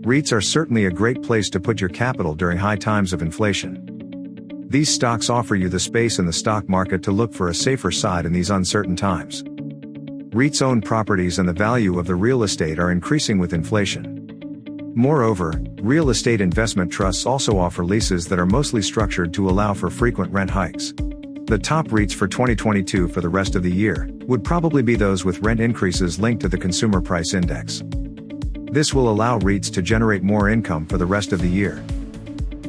REITs are certainly a great place to put your capital during high times of inflation. These stocks offer you the space in the stock market to look for a safer side in these uncertain times. REITs own properties and the value of the real estate are increasing with inflation. Moreover, real estate investment trusts also offer leases that are mostly structured to allow for frequent rent hikes. The top REITs for 2022 for the rest of the year would probably be those with rent increases linked to the Consumer Price Index. This will allow REITs to generate more income for the rest of the year.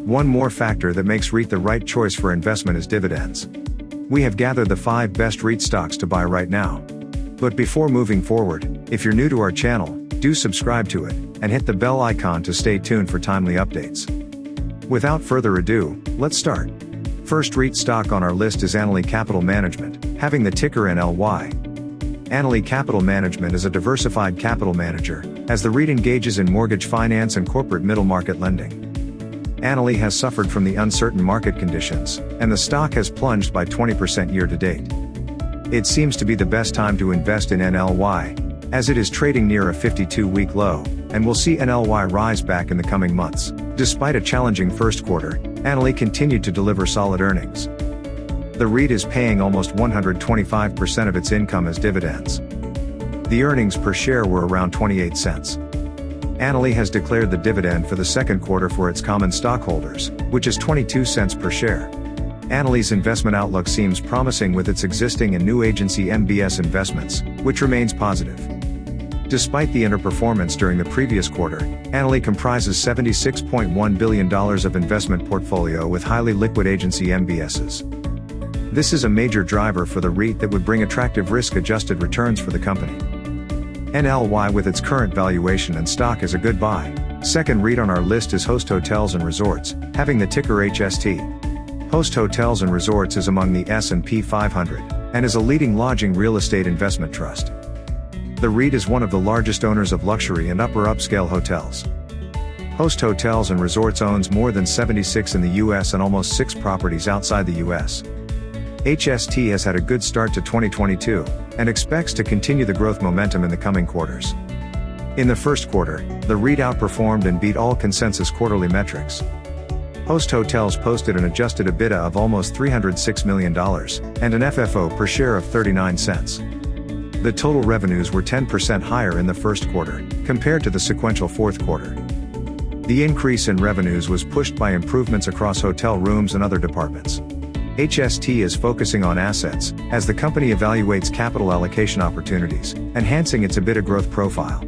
One more factor that makes REIT the right choice for investment is dividends. We have gathered the 5 best REIT stocks to buy right now. But before moving forward, if you're new to our channel, do subscribe to it, and hit the bell icon to stay tuned for timely updates. Without further ado, let's start. First REIT stock on our list is Annaly Capital Management, having the ticker NLY. Annaly Capital Management is a diversified capital manager, as the REIT engages in mortgage finance and corporate middle market lending. Annaly has suffered from the uncertain market conditions, and the stock has plunged by 20% year to date. It seems to be the best time to invest in NLY, as it is trading near a 52-week low, and will see NLY rise back in the coming months. Despite a challenging first quarter, Annaly continued to deliver solid earnings. The REIT is paying almost 125% of its income as dividends. The earnings per share were around 28 cents. Annaly has declared the dividend for the second quarter for its common stockholders, which is 22 cents per share. Annaly's investment outlook seems promising with its existing and new agency MBS investments, which remains positive. Despite the underperformance during the previous quarter, Annaly comprises $76.1 billion of investment portfolio with highly liquid agency MBSs. This is a major driver for the REIT that would bring attractive risk-adjusted returns for the company. NLY with its current valuation and stock is a good buy. Second REIT on our list is Host Hotels & Resorts, having the ticker HST. Host Hotels & Resorts is among the S&P 500, and is a leading lodging real estate investment trust. The REIT is one of the largest owners of luxury and upper upscale hotels. Host Hotels & Resorts owns more than 76 in the US and almost 6 properties outside the US. HST has had a good start to 2022, and expects to continue the growth momentum in the coming quarters. In the first quarter, the REIT outperformed and beat all consensus quarterly metrics. Host Hotels posted an adjusted EBITDA of almost $306 million, and an FFO per share of 39 cents. The total revenues were 10% higher in the first quarter, compared to the sequential fourth quarter. The increase in revenues was pushed by improvements across hotel rooms and other departments. HST is focusing on assets, as the company evaluates capital allocation opportunities, enhancing its EBITDA growth profile.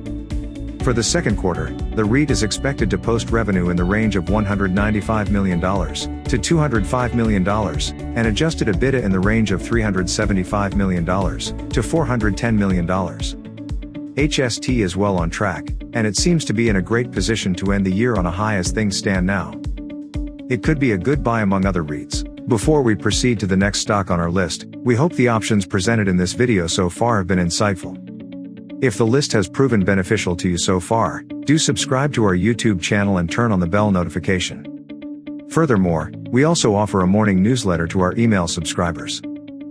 For the second quarter, the REIT is expected to post revenue in the range of $195 million to $205 million, and adjusted EBITDA in the range of $375 million to $410 million. HST is well on track, and it seems to be in a great position to end the year on a high as things stand now. It could be a good buy among other REITs. Before we proceed to the next stock on our list, we hope the options presented in this video so far have been insightful. If the list has proven beneficial to you so far, do subscribe to our YouTube channel and turn on the bell notification. Furthermore, we also offer a morning newsletter to our email subscribers.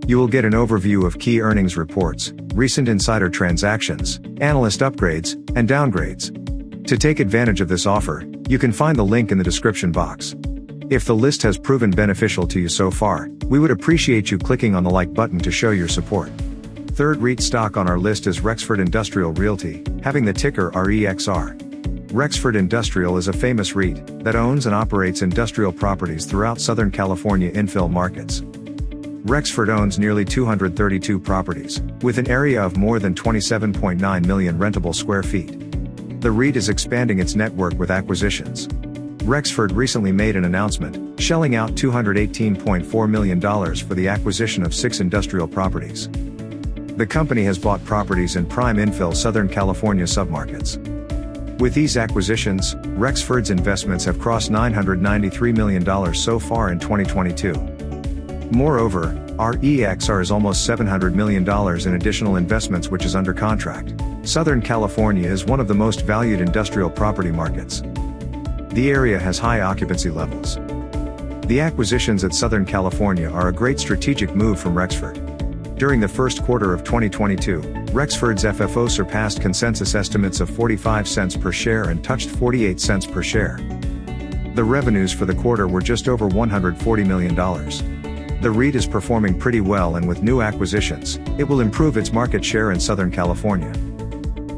You will get an overview of key earnings reports, recent insider transactions, analyst upgrades, and downgrades. To take advantage of this offer, you can find the link in the description box. If the list has proven beneficial to you so far, we would appreciate you clicking on the like button to show your support. Third REIT stock on our list is Rexford Industrial Realty, having the ticker REXR. Rexford Industrial is a famous REIT that owns and operates industrial properties throughout Southern California infill markets. Rexford owns nearly 232 properties, with an area of more than 27.9 million rentable square feet. The REIT is expanding its network with acquisitions. Rexford recently made an announcement, shelling out $218.4 million for the acquisition of 6 industrial properties. The company has bought properties in prime infill Southern California submarkets. With these acquisitions, Rexford's investments have crossed $993 million so far in 2022. Moreover, REXR is almost $700 million in additional investments which is under contract. Southern California is one of the most valued industrial property markets. The area has high occupancy levels. The acquisitions at Southern California are a great strategic move from Rexford. During the first quarter of 2022, Rexford's FFO surpassed consensus estimates of 45 cents per share and touched 48 cents per share. The revenues for the quarter were just over $140 million. The REIT is performing pretty well, and with new acquisitions, it will improve its market share in Southern California.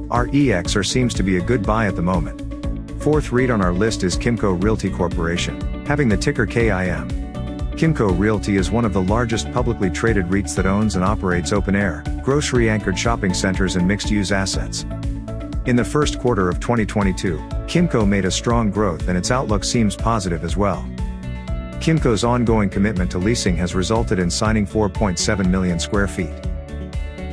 REXR seems to be a good buy at the moment. Fourth REIT on our list is Kimco Realty Corporation, having the ticker KIM. Kimco Realty is one of the largest publicly traded REITs that owns and operates open-air, grocery-anchored shopping centers and mixed-use assets. In the first quarter of 2022, Kimco made a strong growth, and its outlook seems positive as well. Kimco's ongoing commitment to leasing has resulted in signing 4.7 million square feet.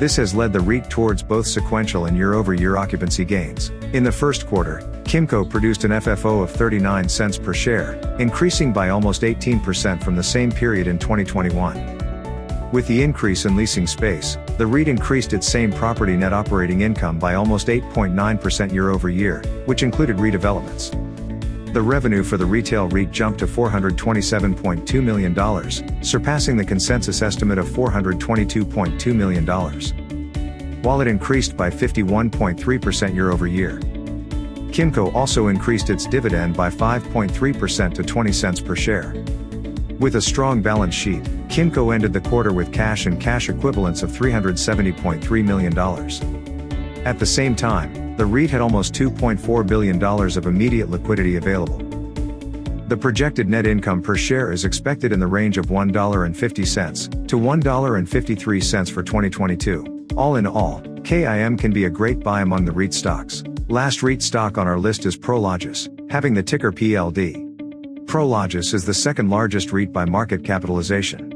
This has led the REIT towards both sequential and year-over-year occupancy gains. In the first quarter, Kimco produced an FFO of 39 cents per share, increasing by almost 18% from the same period in 2021. With the increase in leasing space, the REIT increased its same property net operating income by almost 8.9% year-over-year, which included redevelopments. The revenue for the retail REIT jumped to $427.2 million, surpassing the consensus estimate of $422.2 million. While it increased by 51.3% year-over-year. Kimco also increased its dividend by 5.3% to 20 cents per share. With a strong balance sheet, Kimco ended the quarter with cash and cash equivalents of $370.3 million. At the same time, the REIT had almost $2.4 billion of immediate liquidity available. The projected net income per share is expected in the range of $1.50 to $1.53 for 2022. All in all, KIM can be a great buy among the REIT stocks. Last REIT stock on our list is Prologis, having the ticker PLD. Prologis is the second largest REIT by market capitalization.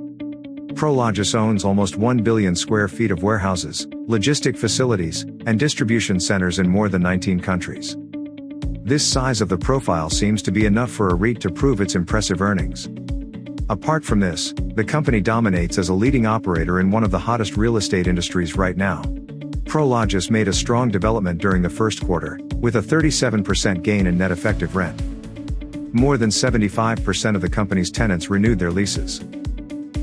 Prologis owns almost 1 billion square feet of warehouses, logistic facilities, and distribution centers in more than 19 countries. This size of the profile seems to be enough for a REIT to prove its impressive earnings. Apart from this, the company dominates as a leading operator in one of the hottest real estate industries right now. Prologis made a strong development during the first quarter, with a 37% gain in net effective rent. More than 75% of the company's tenants renewed their leases.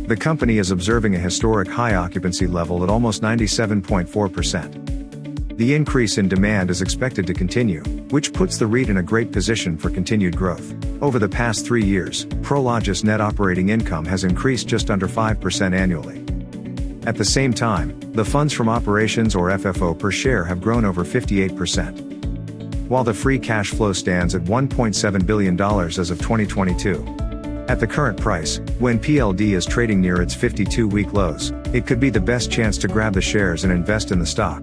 The company is observing a historic high occupancy level at almost 97.4%. The increase in demand is expected to continue, which puts the REIT in a great position for continued growth. Over the past 3 years, Prologis net operating income has increased just under 5% annually. At the same time, the funds from operations or FFO per share have grown over 58%. While the free cash flow stands at $1.7 billion as of 2022. At the current price, when PLD is trading near its 52-week lows, it could be the best chance to grab the shares and invest in the stock.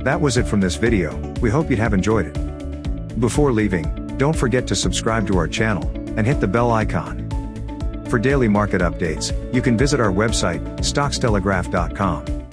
That was it from this video. We hope you'd have enjoyed it. Before leaving, don't forget to subscribe to our channel and hit the bell icon. For daily market updates, you can visit our website, stockstelegraph.com.